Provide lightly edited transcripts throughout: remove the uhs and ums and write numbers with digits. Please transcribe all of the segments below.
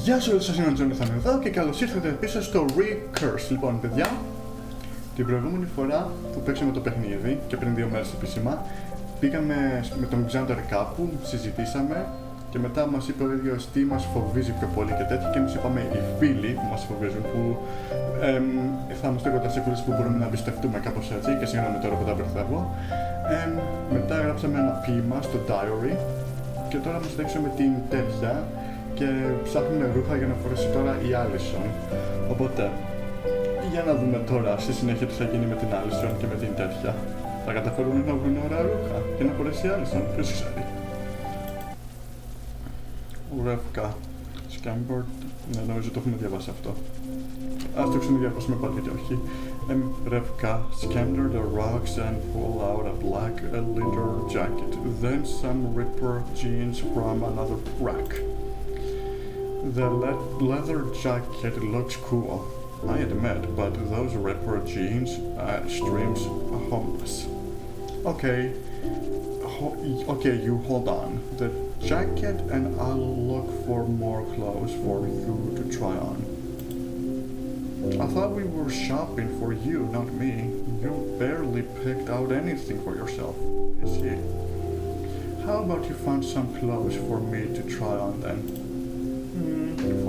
Γεια σου, σας είναι ο JohnyThan εδώ και καλώς ήρθατε πίσω στο recurse. Λοιπόν, παιδιά, την προηγούμενη φορά που παίξαμε το παιχνίδι και πριν 2 μέρες επίσημα, πήγαμε με τον Xander κάπου, συζητήσαμε και μετά μας είπε ο ίδιος τι μας φοβίζει πιο πολύ και τέτοια και εμείς είπαμε οι φίλοι που μας φοβίζουν, που θα είμαστε κοντά σε φίλους που μπορούμε να εμπιστευτούμε, κάπως έτσι, και συγγνώμη τώρα που τα μπερδεύω. Μετά γράψαμε ένα ποίημα στο diary και τώρα μας δείξαμε την τέτοια και ψάχνουμε ρούχα για να φορέσει τώρα η Allison. Οπότε, για να δούμε τώρα στη συνέχεια τι θα γίνει με την Allison και με την τέτοια. Θα καταφέρουν να βρουν ωραία ρούχα και να φορέσει η Allison, ποιος ξέρει. Revka, scampered, ναι, νομίζω το έχουμε διαβάσει αυτό. Ας το ξαναδιαβάσουμε πάλι γιατί όχι. Revka scampered the rocks and pulled out a black leather jacket, then some ripper jeans from another rack. The leather jacket looks cool, I admit, but those ripper jeans screams homeless. Okay, you hold on. The jacket and I'll look for more clothes for you to try on. I thought we were shopping for you, not me. You barely picked out anything for yourself, you see. How about you find some clothes for me to try on then?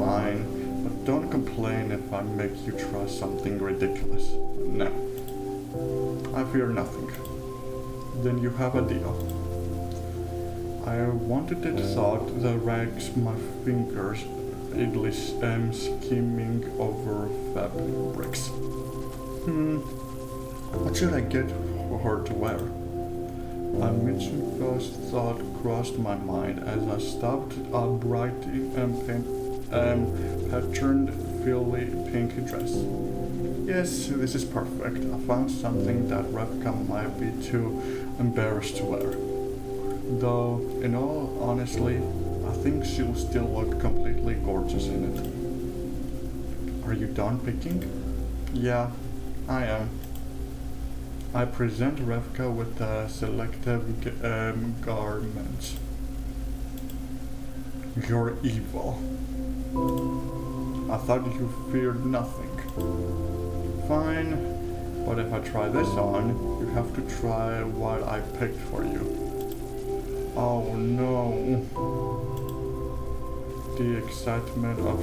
Fine, but don't complain if I make you try something ridiculous. No. I fear nothing. Then you have a deal. I wanted it thought that rags my fingers idly skimming over fabrics. What should I get for her to wear? A mischievous thought crossed my mind as I stopped a bright patterned frilly pink dress. Yes, this is perfect. I found something that Revka might be too embarrassed to wear. Though, in all honesty, I think she'll still look completely gorgeous in it. Are you done picking? Yeah, I am. I present Revka with the selective garments. You're evil. I thought you feared nothing. Fine, but if I try this on, you have to try what I picked for you. Oh no. The excitement of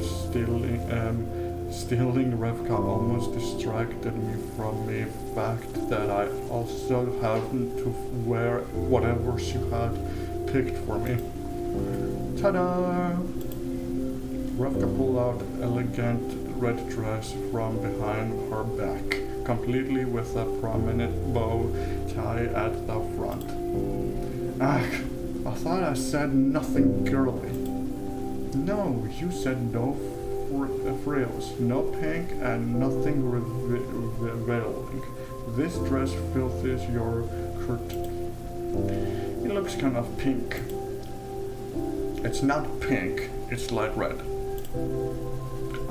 stealing Revka almost distracted me from the fact that I also happened to wear whatever she had picked for me. Ta-da! Revka pulled out elegant red dress from behind her back, completely with a prominent bow tie at the front. Ah, I thought I said nothing girly. No, you said no frills, no pink, and nothing revealing. This dress filters your curtain. It looks kind of pink. It's not pink, it's light red.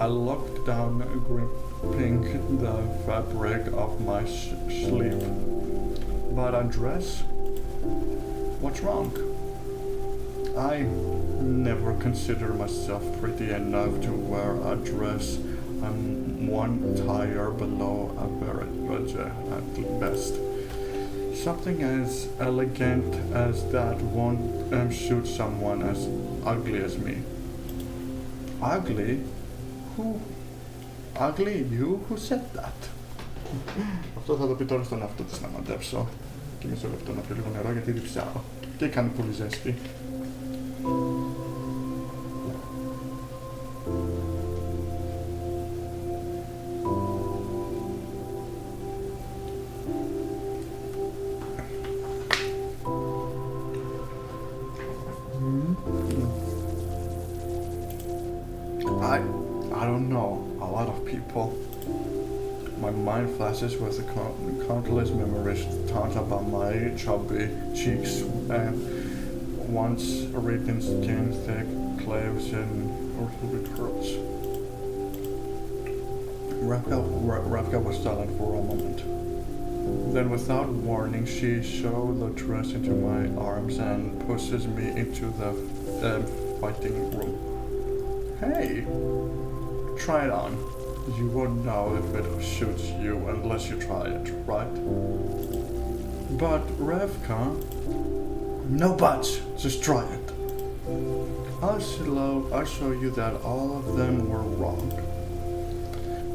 I looked down, gripping the fabric of my sleeve. But a dress? What's wrong? I never consider myself pretty enough to wear a dress. I'm one tier below average at best. Something as elegant as that won't suit someone as ugly as me. Ugly? Who? Ugly? You? Who said that? Αυτό θα το πει τώρα στον αυτο της να μαντέψω. Και μισό λεπτό να πιω λίγο νερό γιατί διψάω. Και κάνει πολύ ζέστη. I don't know, a lot of people. My mind flashes with countless memories, thoughts about my chubby cheeks and once written skin, thick cleaves and orthodox curls. Revka was silent for a moment. Then without warning, she shoves the dress into my arms and pushes me into the fighting room. Hey, try it on. You won't know if it suits you unless you try it, right? But Revka, no buts, just try it. I'll show you that all of them were wrong.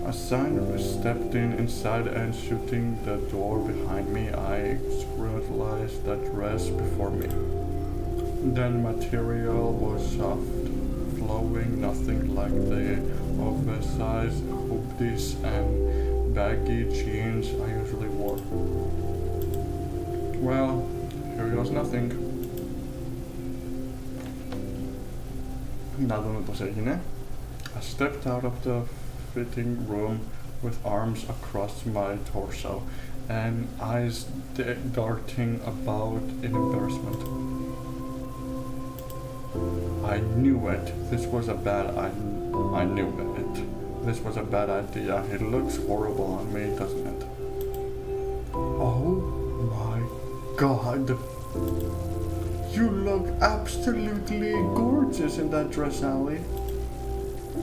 As I stepped inside and shutting the door behind me, I scrutinized the dress before me. The material was soft, flowing, nothing like the oversized hoodies and baggy jeans I usually wore. Well, here goes nothing. Να δούμε πώς έγινε. I stepped out of the fitting room with arms across my torso and eyes darting about in embarrassment. I knew it. This was a bad I knew it. This was a bad idea. It looks horrible on me, doesn't it? Oh my God. You look absolutely gorgeous in that dress, Allie.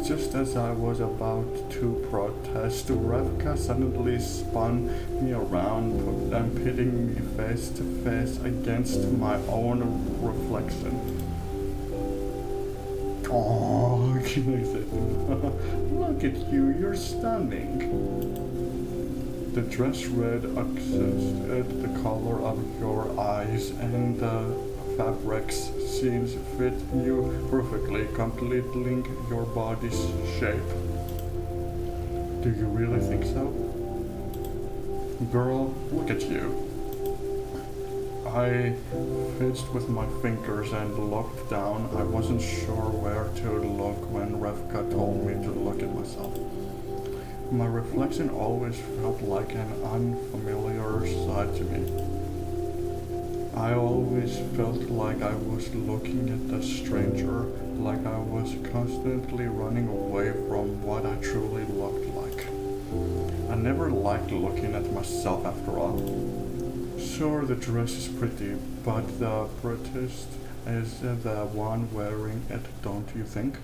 Just as I was about to protest, Revka suddenly spun me around and pitting me face to face against my own reflection. Oh, look at you, you're stunning. The dress red accented the color of your eyes and the fabrics seems fit you perfectly, completing your body's shape. Do you really think so? Girl, look at you. I fiddled with my fingers and looked down. I wasn't sure where to look when Revka told me to look at myself. My reflection always felt like an unfamiliar side to me. I always felt like I was looking at a stranger, like I was constantly running away from what I truly looked like. I never liked looking at myself after all. Sure, the dress is pretty, but the prettiest is the one wearing it, don't you think?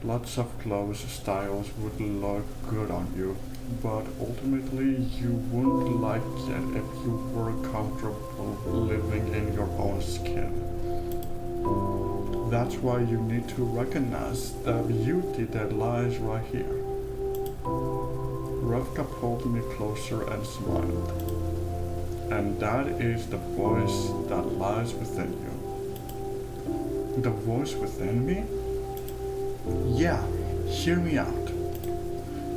Lots of clothes styles would look good on you, but ultimately you wouldn't like it if you were comfortable living in your own skin. That's why you need to recognize the beauty that lies right here. Revka pulled me closer and smiled. And that is the voice that lies within you. The voice within me? Yeah, hear me out.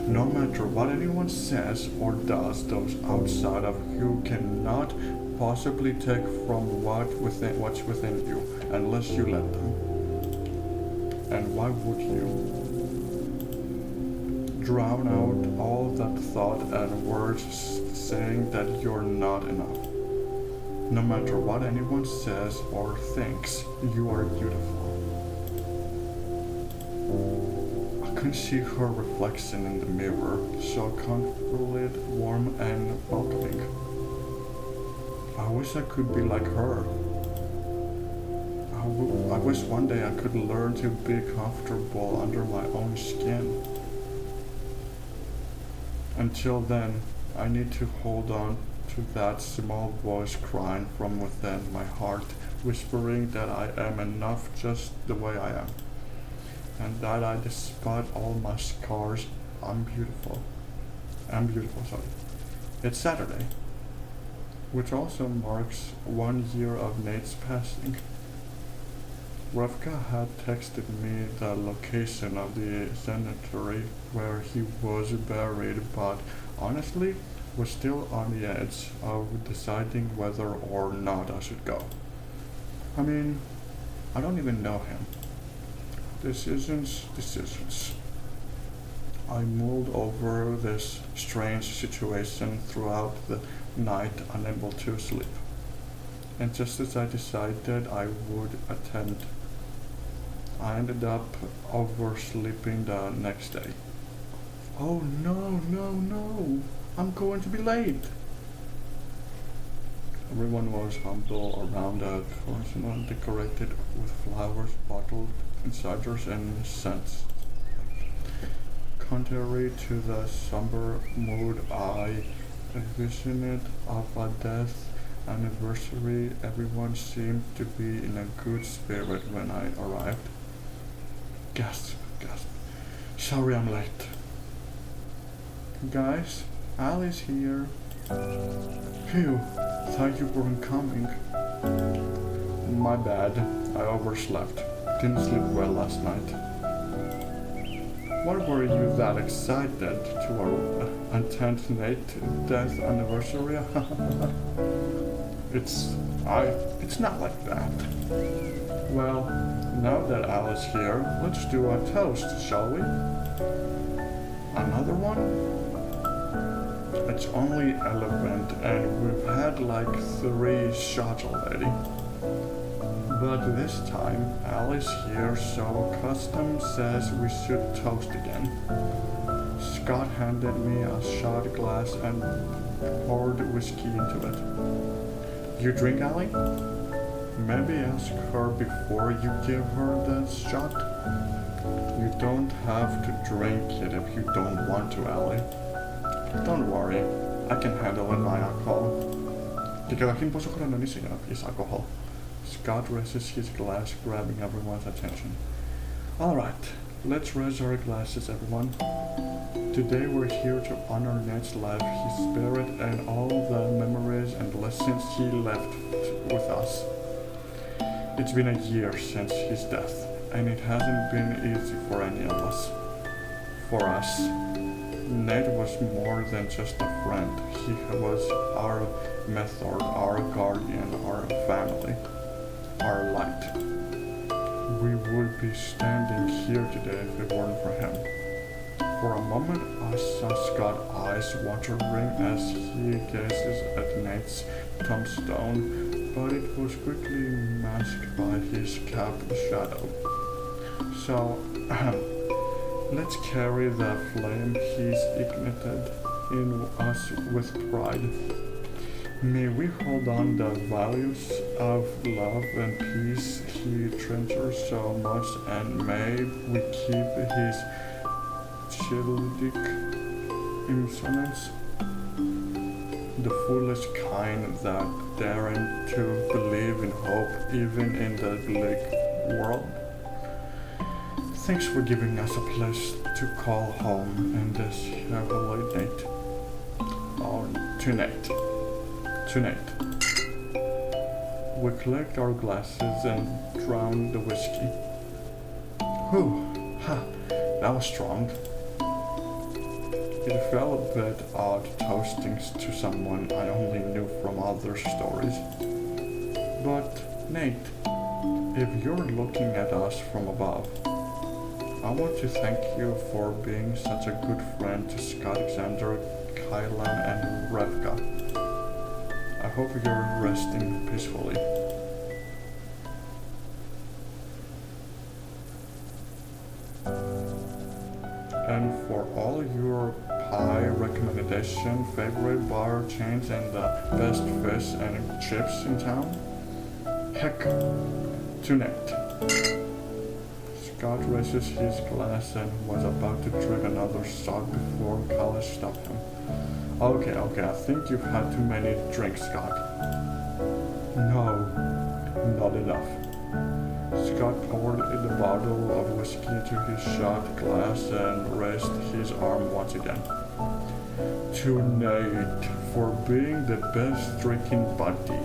No matter what anyone says or does, those outside of you cannot possibly take from what's within you unless you let them. And why would you? Drown out all that thought and words saying that you're not enough. No matter what anyone says or thinks, you are beautiful. I could see her reflection in the mirror, so comfortably warm and welcoming. I wish I could be like her. I wish one day I could learn to be comfortable under my own skin. Until then, I need to hold on to that small voice crying from within my heart, whispering that I am enough just the way I am. And that despite all my scars, I'm beautiful. It's Saturday, which also marks 1 year of Nate's passing. Revka had texted me the location of the cemetery where he was buried, but honestly was still on the edge of deciding whether or not I should go. I mean, I don't even know him. Decisions. I mulled over this strange situation throughout the night, unable to sleep. And just as I decided I would attend, I ended up oversleeping the next day. Oh no, I'm going to be late. Everyone was humble around a corner decorated with flowers, bottled ciders, and scents. Contrary to the somber mood I envisioned of a death anniversary, everyone seemed to be in a good spirit when I arrived. Gasp, gasp. Sorry I'm late. Guys, Ali's here. Phew, thought you weren't coming. My bad, I overslept. Didn't sleep well last night. Why were you that excited to attend Nate's death anniversary? It's not like that. Well, now that Ali's here, let's do a toast, shall we? Another one? It's only 11 and we've had like 3 shots already. But this time, Ali's here, so custom says we should toast again. Scott handed me a shot glass and poured whiskey into it. You drink, Ali? Maybe ask her before you give her the shot. You don't have to drink it if you don't want to, Ali. Don't worry, I can handle my alcohol. Και καταρχήν πόσο χρόνο είσαι για να πεις alcohol? Scott raises his glass, grabbing everyone's attention. Alright, let's raise our glasses, everyone. Today we're here to honor Nate's life, his spirit, and all the memories and lessons he left with us. It's been a year since his death, and it hasn't been easy for any of us. For us. Nate was more than just a friend. He was our mentor, our guardian, our family, our light. We would be standing here today if it weren't for him. For a moment I saw Scott's eyes watering as he gazes at Nate's tombstone, but it was quickly masked by his capped shadow. So, let's carry the flame he's ignited in us with pride. May we hold on the values of love and peace he treasures so much, and may we keep his childic insolence, the foolish kind that daring to believe in hope even in the bleak world. Thanks for giving us a place to call home in this heavily night. Oh, tonight. We clicked our glasses and drowned the whiskey. Whew, ha, that was strong. It felt a bit odd toasting to someone I only knew from other stories. But, Nate, if you're looking at us from above, I want to thank you for being such a good friend to Scott, Alexander, Kylan, and Revka. I hope you're resting peacefully. And for all your pie recommendation, favorite bar chains, and the best fish and chips in town, heck, tonight. Scott raises his glass and was about to drink another shot before Kyle stopped him. Okay, I think you've had too many drinks, Scott. No, not enough. Scott poured the bottle of whiskey into his shot glass and raised his arm once again. To Nate for being the best drinking buddy.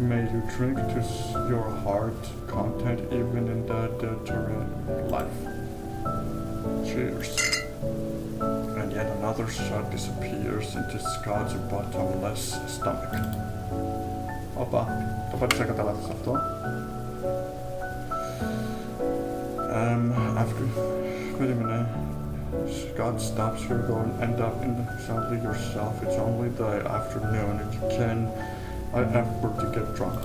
May you drink to your heart content even in the deterrent life. Cheers. And yet another shot disappears into Scott's bottomless stomach. Όπα, το πάτησα κατά λάθος αυτό. Wait a minute. Scott stops here, don't end up instantly yourself. It's only the afternoon. You can effort to get drunk.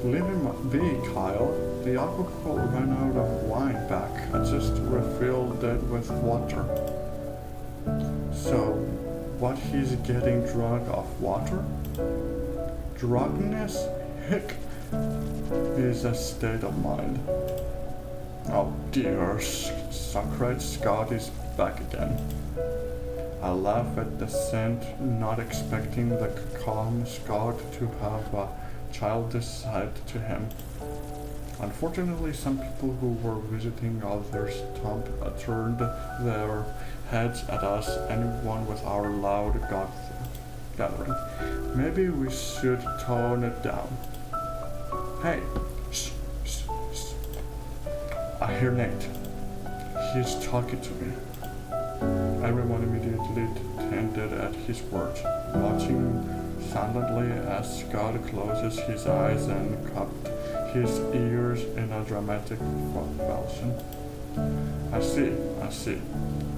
Leave him be, Kyle. The alcohol ran out of wine back. I just refilled it with water. So, what, he's getting drunk off water? Drunkenness, hic, is a state of mind. Oh dear, Socrates, Scott is back again. I laugh at the scent, not expecting the calm Scott to have a childish side to him. Unfortunately, some people who were visiting others turned their heads at us, anyone with our loud gathering. Maybe we should tone it down. Hey, shh, shh, shh. I hear Nate. He's talking to me. Everyone immediately tended at his words, watching silently as Scott closes his eyes and cupped his ears in a dramatic fashion. I see.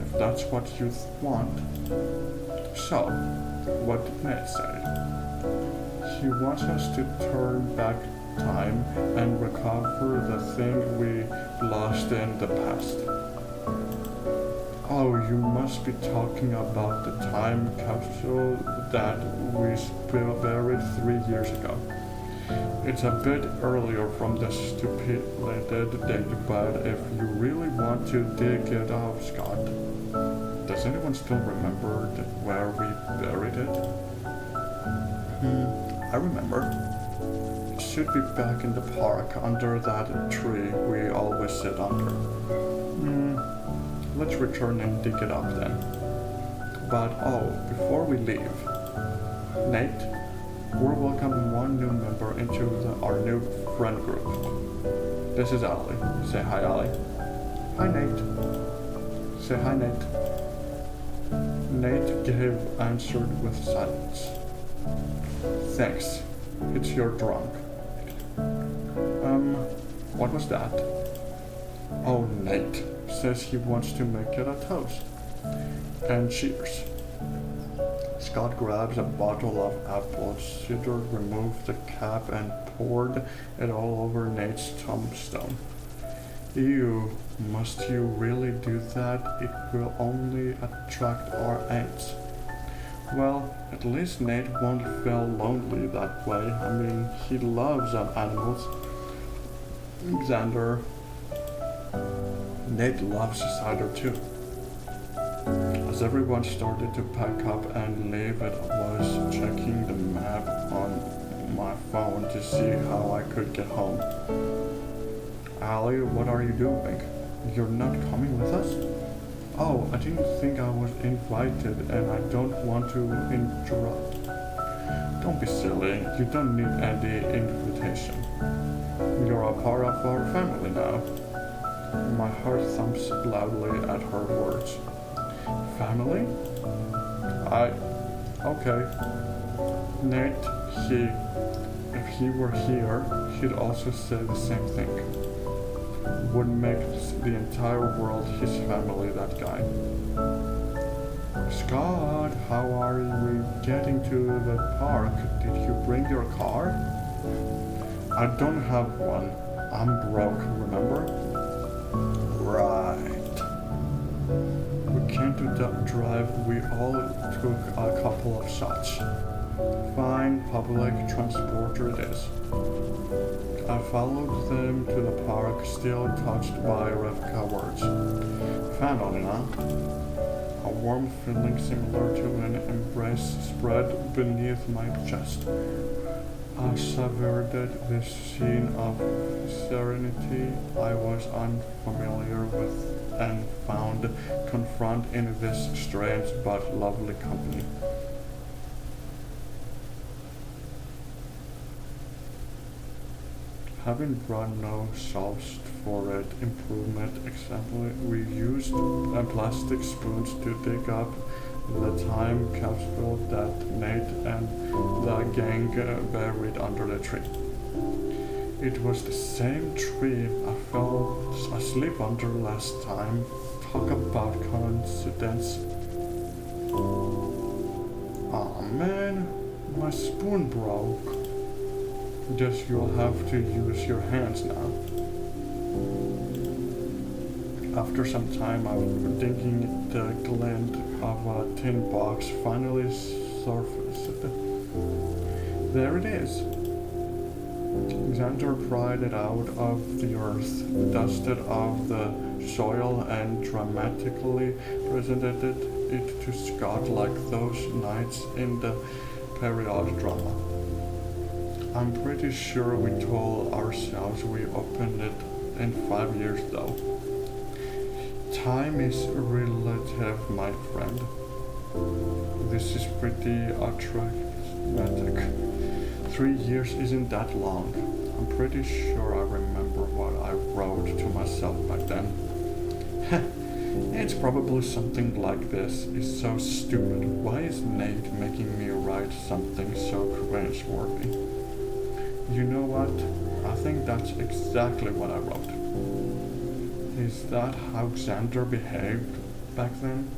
If that's what you want. So, what did Nate say? He wants us to turn back time and recover the thing we lost in the past. Oh, you must be talking about the time capsule that we buried 3 years ago. It's a bit earlier from the stipulated date, but if you really want to dig it out, Scott, does anyone still remember where we buried it? I remember. It should be back in the park under that tree we always sit under. Let's return and dig it up then. But before we leave, Nate, we're welcoming one new member into our new friend group. This is Ali. Say hi, Ali. Hi, Nate. Say hi, Nate. Nate answered with silence. Thanks. It's your drunk. What was that? Oh, Nate says he wants to make it a toast. And cheers. Scott grabs a bottle of apple cider, removed the cap, and poured it all over Nate's tombstone. Ew, must you really do that? It will only attract our ants. Well, at least Nate won't feel lonely that way. I mean, he loves animals. Xander. Nate loves cider too. As everyone started to pack up and leave, it was checking the map on my phone to see how I could get home. Ali, what are you doing? You're not coming with us? Oh, I didn't think I was invited and I don't want to interrupt. Don't be silly, you don't need any invitation. You're a part of our family now. My heart thumps loudly at her words. Family? Okay. Nate, if he were here, he'd also say the same thing. Would make the entire world his family, that guy. Scott, how are we getting to the park? Did you bring your car? I don't have one. I'm broke, remember? Right. We came to drive, we all took a couple of shots. Fine, public transporter it is. I followed them to the park, still touched by Revka words. Family, huh? A warm feeling similar to an embrace spread beneath my chest. I savored this scene of serenity I was unfamiliar with and found confront in this strange but lovely company. Having brought no solves for it improvement example, we used plastic spoons to dig up the time capsule that Nate and the gang buried under the tree. It was the same tree I fell asleep under last time. Talk about coincidence. Aw man, my spoon broke. Guess you'll have to use your hands now. After some time of digging, the glint of a tin box finally surfaced. There it is. Xander pried it out of the earth, dusted off the soil, and dramatically presented it to Scott like those knights in the period drama. I'm pretty sure we told ourselves we opened it in 5 years though. Time is relative, my friend. This is pretty dramatic. 3 years isn't that long. I'm pretty sure I remember what I wrote to myself back then. It's probably something like this. It's so stupid. Why is Nate making me write something so cringe-worthy? You know what? I think that's exactly what I wrote. Is that how Xander behaved back then?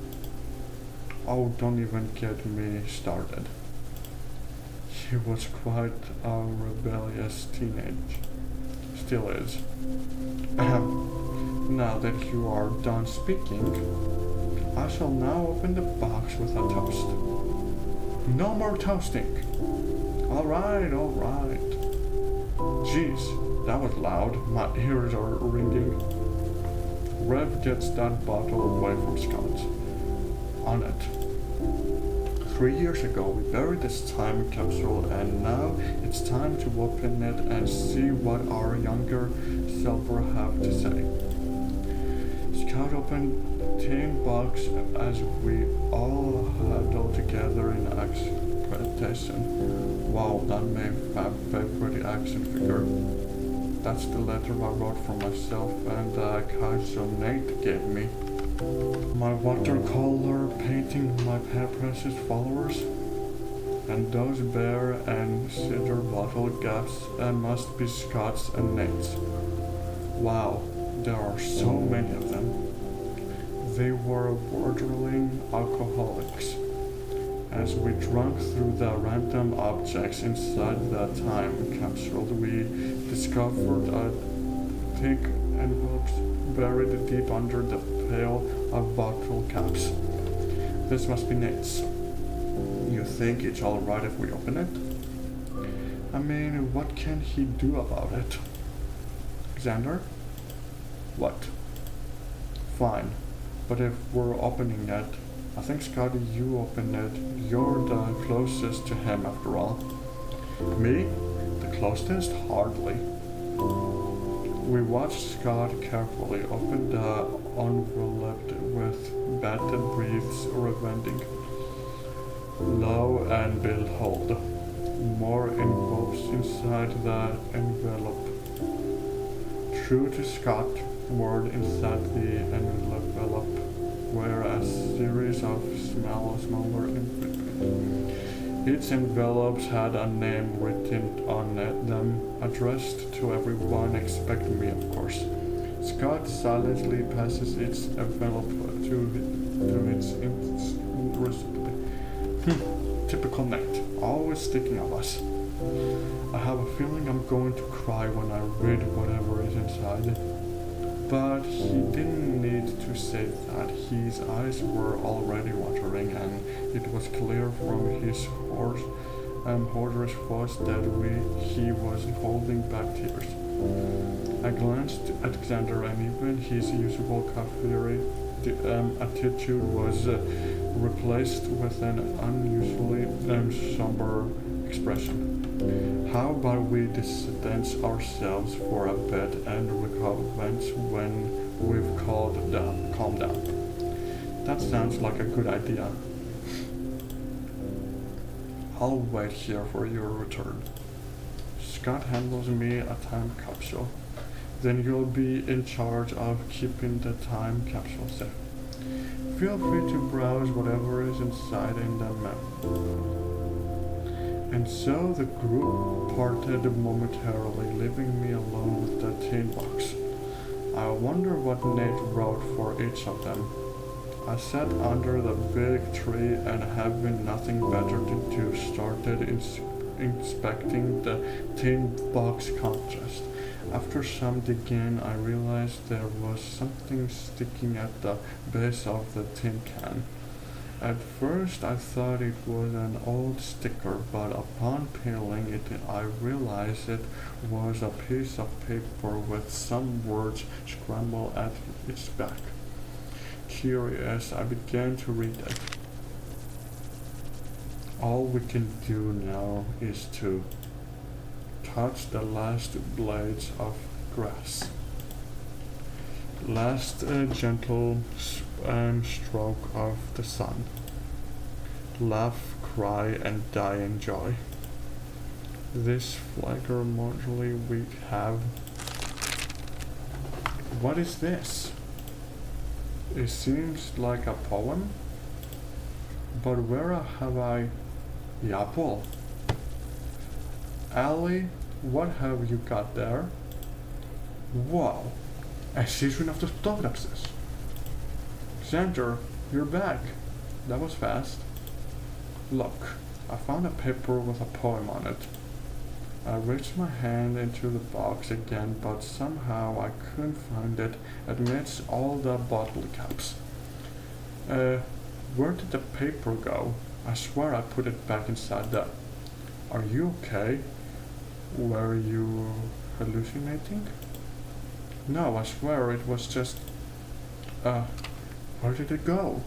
Oh, don't even get me started. He was quite a rebellious teenage. Still is. Now that you are done speaking, I shall now open the box with a toast. No more toasting. Alright, alright. Jeez, that was loud. My ears are ringing. Rev gets that bottle away from Scott. On it. 3 years ago we buried this time capsule, and now it's time to open it and see what our younger self will have to say. Scott opened the tin box as we all huddled together in expectation. Wow, that made my favorite action figure. That's the letter I wrote for myself and the casual Nate gave me. My watercolor painting my precious followers, and those bear and cider bottle gaps must be Scott's and Nate's. Wow, there are so many of them. They were borderline alcoholics. As we drank through the random objects inside the time capsule, we discovered thick envelopes buried deep under the pile of bottle caps. This must be Nate's. You think it's alright if we open it? I mean, what can he do about it? Xander? What? Fine, but if we're opening it, I think, Scotty, you open it. You're the closest to him after all. Me? The closest? Hardly. We watched Scott carefully open the envelope with bated breaths rewinding. Lo and behold, more envelopes inside the envelope. True to Scott, word inside the envelope were a series of smaller envelopes. Each envelope had a name written on them, addressed to everyone except me, of course. Scott silently passes its envelope to its recipient. Typical Nate, always sticking of us. I have a feeling I'm going to cry when I read whatever is inside. But he didn't need to say that. His eyes were already watering, and it was clear from his hoarse voice that he was holding back tears. I glanced at Xander, and even his usual caffeine attitude was replaced with an unusually somber expression. How about we distance ourselves for a bit and recommence when we've calmed down? That sounds like a good idea. I'll wait here for your return. Scott handles me a time capsule. Then you'll be in charge of keeping the time capsule safe. Feel free to browse whatever is inside in the map. And so the group parted momentarily, leaving me alone with the tin box. I wonder what Nate wrote for each of them. I sat under the big tree and, having nothing better to do, started inspecting the tin box contrast. After some digging, I realized there was something sticking at the base of the tin can. At first I thought it was an old sticker, but upon peeling it I realized it was a piece of paper with some words scrambled at its back. Curious, I began to read it. All we can do now is to touch the last blades of grass. Last gentle stroke of the sun. Laugh, cry, and die in joy. This flicker mortally we have. What is this? It seems like a poem, but where have I... the apple? Allie, what have you got there? Wow! Εσύ είναι αυτός που το έγραψες. Xander, you're back. That was fast. Look, I found a paper with a poem on it. I reached my hand into the box again, but somehow I couldn't find it amidst all the bottle caps. Where did the paper go? I swear I put it back inside the... Are you okay? Were you hallucinating? No, I swear it was just... where did it go?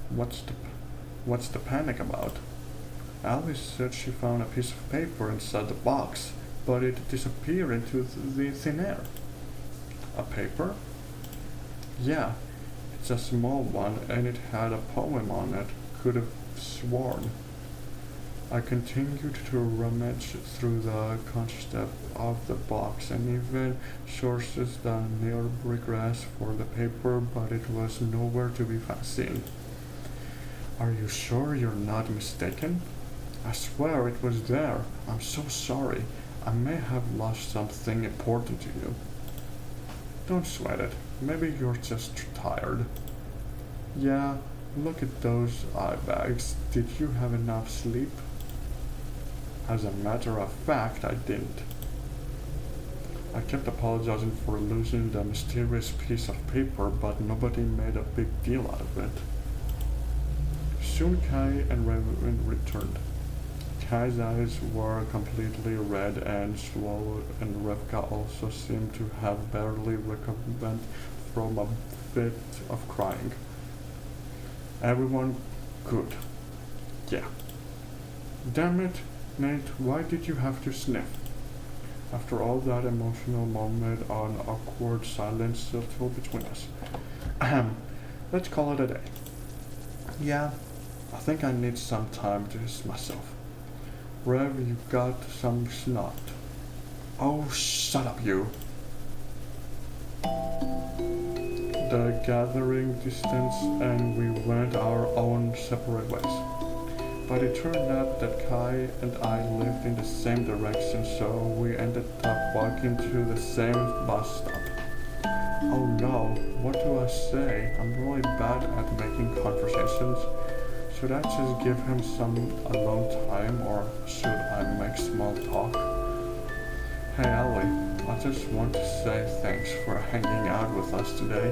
What's the panic about? Alice said she found a piece of paper inside the box, but it disappeared into the thin air. A paper? Yeah, it's a small one and it had a poem on it. Could have sworn. I continued to rummage through the contents of the box and even sourced the nearby grass for the paper, but it was nowhere to be seen. Are you sure you're not mistaken? I swear it was there. I'm so sorry. I may have lost something important to you. Don't sweat it. Maybe you're just tired. Yeah, look at those eye bags. Did you have enough sleep? As a matter of fact, I didn't. I kept apologizing for losing the mysterious piece of paper, but nobody made a big deal out of it. Soon Kai and Raven returned. Kai's eyes were completely red and swollen, and Revka also seemed to have barely recovered from a fit of crying. Everyone good. Yeah. Damn it, Nate, why did you have to sniff? After all that emotional moment, an awkward silence settled between us. Let's call it a day. Yeah, I think I need some time to myself. Rev, you got some snot. Oh, shut up, you. The gathering distance and we went our own separate ways. But it turned out that Kai and I lived in the same direction, so we ended up walking to the same bus stop. Oh no, what do I say? I'm really bad at making conversations. Should I just give him some alone time, or should I make small talk? Hey Ellie, I just want to say thanks for hanging out with us today.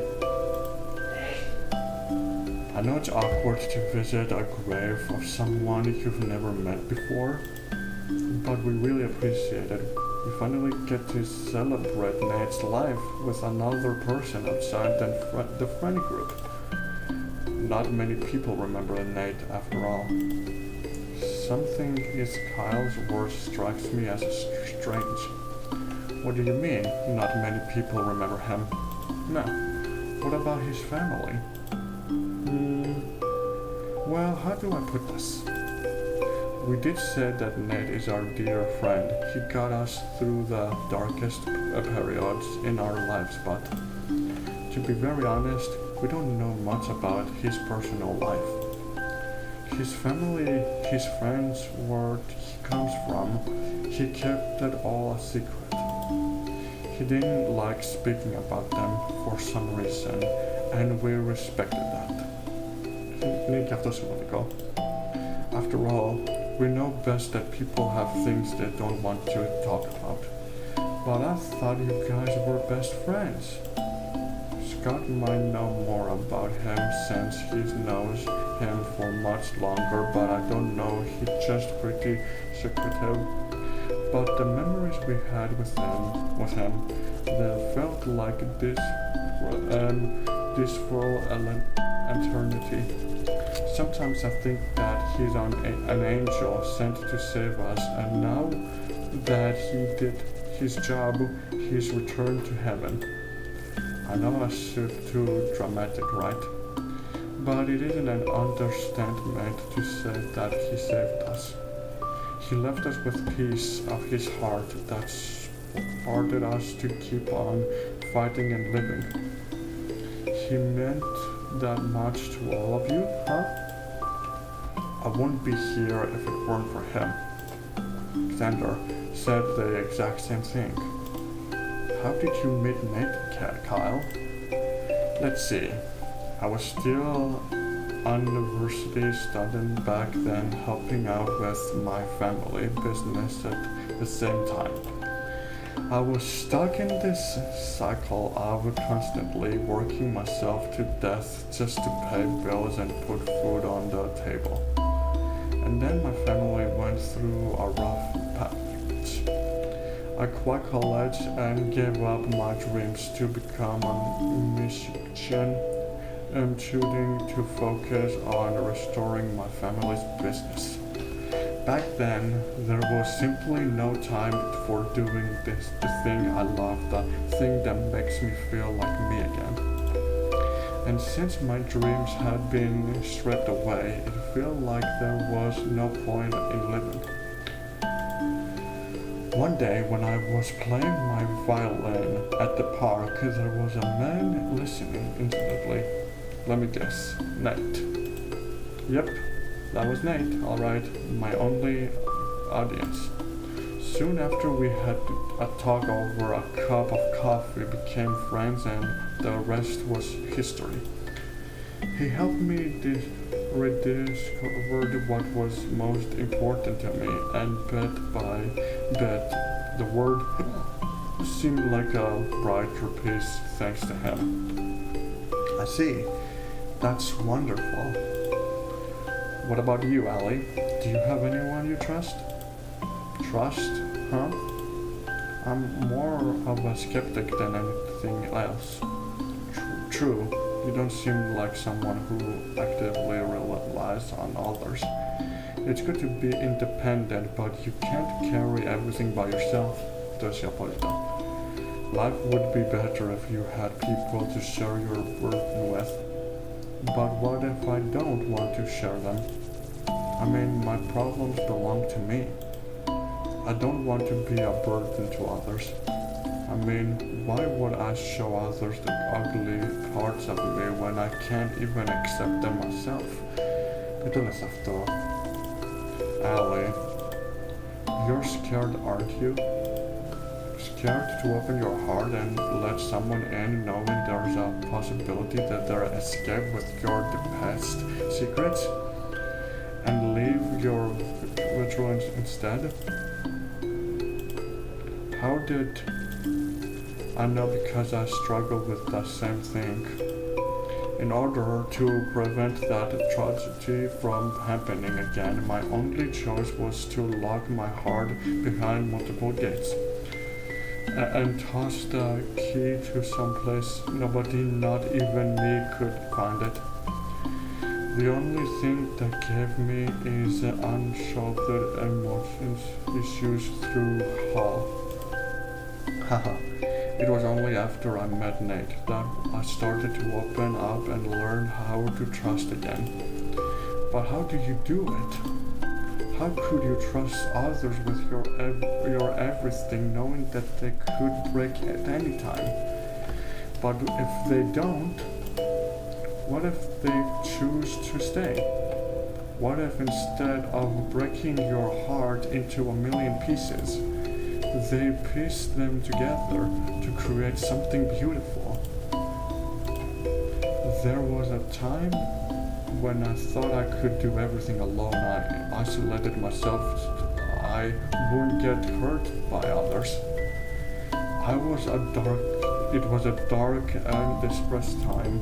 I know it's awkward to visit a grave of someone you've never met before, but we really appreciate it. We finally get to celebrate Nate's life with another person outside the friend group. Not many people remember Nate after all. Something in Kyle's words strikes me as strange. What do you mean, not many people remember him? No. What about his family? Well, how do I put this? We did say that Nate is our dear friend. He got us through the darkest periods in our lives, but to be very honest, we don't know much about his personal life. His family, his friends, where he comes from, he kept it all a secret. He didn't like speaking about them for some reason, and we respected that. After all, we know best that people have things they don't want to talk about. But I thought you guys were best friends. Scott might know more about him since he knows him for much longer, but I don't know, he's just pretty secretive. But the memories we had with him, they felt like this for an eternity. Sometimes I think that he's an angel sent to save us, and now that he did his job, he's returned to heaven. I know I should too dramatic, right? But it isn't an understatement to say that he saved us. He left us with peace of his heart that spurred us to keep on fighting and living. He meant that much to all of you, huh? I wouldn't be here if it weren't for him. Xander said the exact same thing. How did you meet Nate, Kyle? Let's see. I was still university student back then, helping out with my family business at the same time. I was stuck in this cycle of constantly working myself to death just to pay bills and put food on the table. And then my family went through a rough patch. I quit college and gave up my dreams to become a musician, choosing to focus on restoring my family's business. Back then, there was simply no time for doing the thing I love, the thing that makes me feel like me again. And since my dreams had been stripped away, it felt like there was no point in living. One day, when I was playing my violin at the park, there was a man listening intently. Let me guess, Nate. Yep, that was Nate, alright, my only audience. Soon after we had a talk over a cup of coffee, became friends, and the rest was history. He helped me rediscover what was most important to me, and bit by bit, the world seemed like a brighter piece thanks to him. I see. That's wonderful. What about you, Allie? Do you have anyone you trust? Trust? Huh? I'm more of a skeptic than anything else. True, you don't seem like someone who actively relies on others. It's good to be independent, but you can't carry everything by yourself, does jag påstå. Life would be better if you had people to share your burden with. But what if I don't want to share them? I mean, my problems belong to me. I don't want to be a burden to others. I mean, why would I show others the ugly parts of me when I can't even accept them myself? Tetulles afto. Allie, you're scared, aren't you? Scared to open your heart and let someone in, knowing there's a possibility that they'll escape with your deepest secrets and leave your vigilance instead? How did I know? Because I struggle with the same thing. In order to prevent that tragedy from happening again, my only choice was to lock my heart behind multiple gates and toss the key to someplace nobody, not even me, could find it. The only thing that gave me is unsolved emotions issues through Hall. Haha. It was only after I met Nate that I started to open up and learn how to trust again. But how do you do it? How could you trust others with your everything, knowing that they could break at any time? But if they don't, what if they choose to stay? What if instead of breaking your heart into a million pieces, they piece them together to create something beautiful? There was a time when I thought I could do everything alone. I isolated myself so I wouldn't get hurt by others. I was a dark It was a dark and distressed time.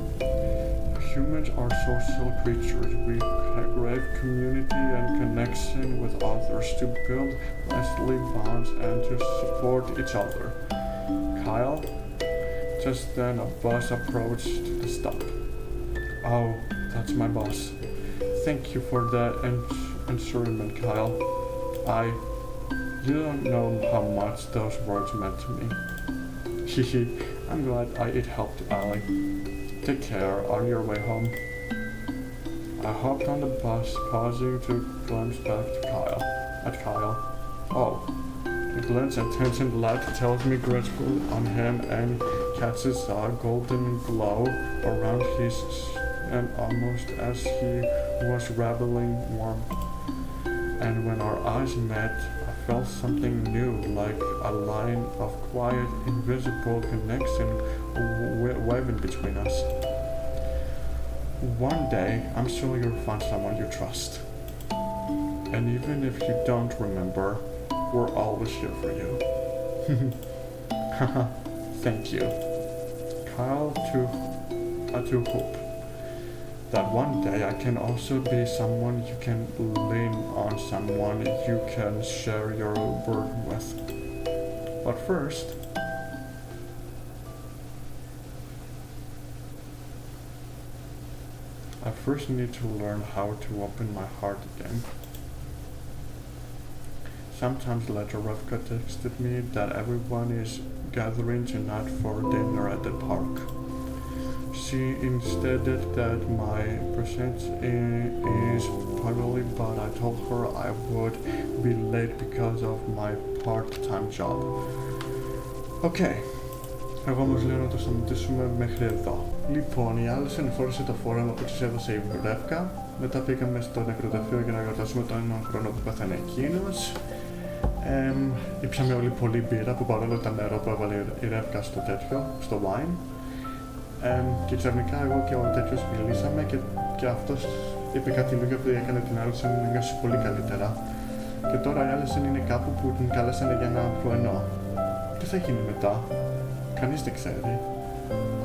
Humans are social creatures. We crave community and connection with others to build lasting bonds and to support each other. Kyle? Just then a bus approached the stop. Oh, that's my boss. Thank you for that encouragement, Kyle. You don't know how much those words meant to me. Hehe, I'm glad it helped Allie. Take care on your way home. I hopped on the bus, pausing to glance back at Kyle. Oh, he glances and turns in the light, tells me grateful on him and catches a golden glow around his and almost as he was rattling warm. And when our eyes met, I felt something new, like a line of quiet, invisible connection waving between us. One day, I'm sure you'll find someone you trust. And even if you don't remember, we're always here for you. Haha, thank you. Kyle to hope that one day I can also be someone you can lean on, someone you can share your burden with. But first, I need to learn how to open my heart again. Sometimes later Revka texted me that everyone is gathering tonight for dinner at the park. She stated that my presence is probably, but I told her I would be late because of my part-time job. Okay. Εγώ όμως λέω να το σταματήσουμε μέχρι εδώ. Λοιπόν, η allison φόρησε το φόρεμα που της έδωσε η Revka. Μετά πήγαμε στο νεκροταφείο για να γιορτάσουμε τον έναν χρόνο που πέθανε εκείνος. Ήπιαμε όλοι πολύ μπύρα που παρόλο ήταν νερό που έβαλε η Revka στο τέτοιο, στο wine. Και ξαφνικά εγώ και ο τέτοιος μιλήσαμε και αυτός είπε κάτι λόγια που έκανε την allison να νιώσει πολύ καλύτερα. Και τώρα η allison είναι κάπου που την καλέσανε για ένα πρωινό. Τι θα γίνει μετά? Κανείς δεν ξέρει.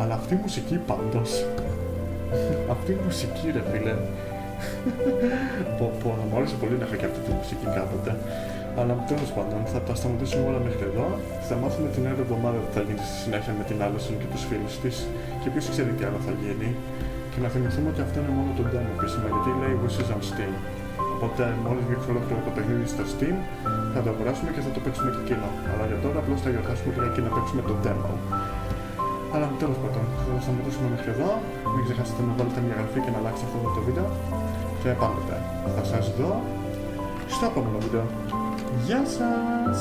Αλλά αυτή η μουσική πάντως. Αυτή η μουσική ρε φίλε. Πω, μου άρεσε πολύ να έχω και αυτή τη μουσική κάποτε. Αλλά τέλος πάντων θα τα σταματήσουμε όλα μέχρι εδώ. Θα μάθουμε την άλλη εβδομάδα τι θα γίνει στη συνέχεια με την allison και τους φίλους της. Και ποιος ξέρει τι άλλο θα γίνει. Και να θυμηθούμε ότι αυτό είναι μόνο το demo επίσημα, γιατί λέει wishes on Steam. Οπότε μόλις βγει ολόκληρο το παιχνίδι στο Steam θα το αγοράσουμε και θα το παίξουμε και εκείνο. Αλλά για τώρα απλώς θα γιορτάσουμε και να παίξουμε το demo. Αλλά τέλος πάντων, θα σταματήσουμε μέχρι εδώ. Μην ξεχάσετε να βάλετε μια εγγραφή και να αλλάξετε αυτό το βίντεο. Και πάμε. Θα σας δω στο επόμενο βίντεο. Γεια σας!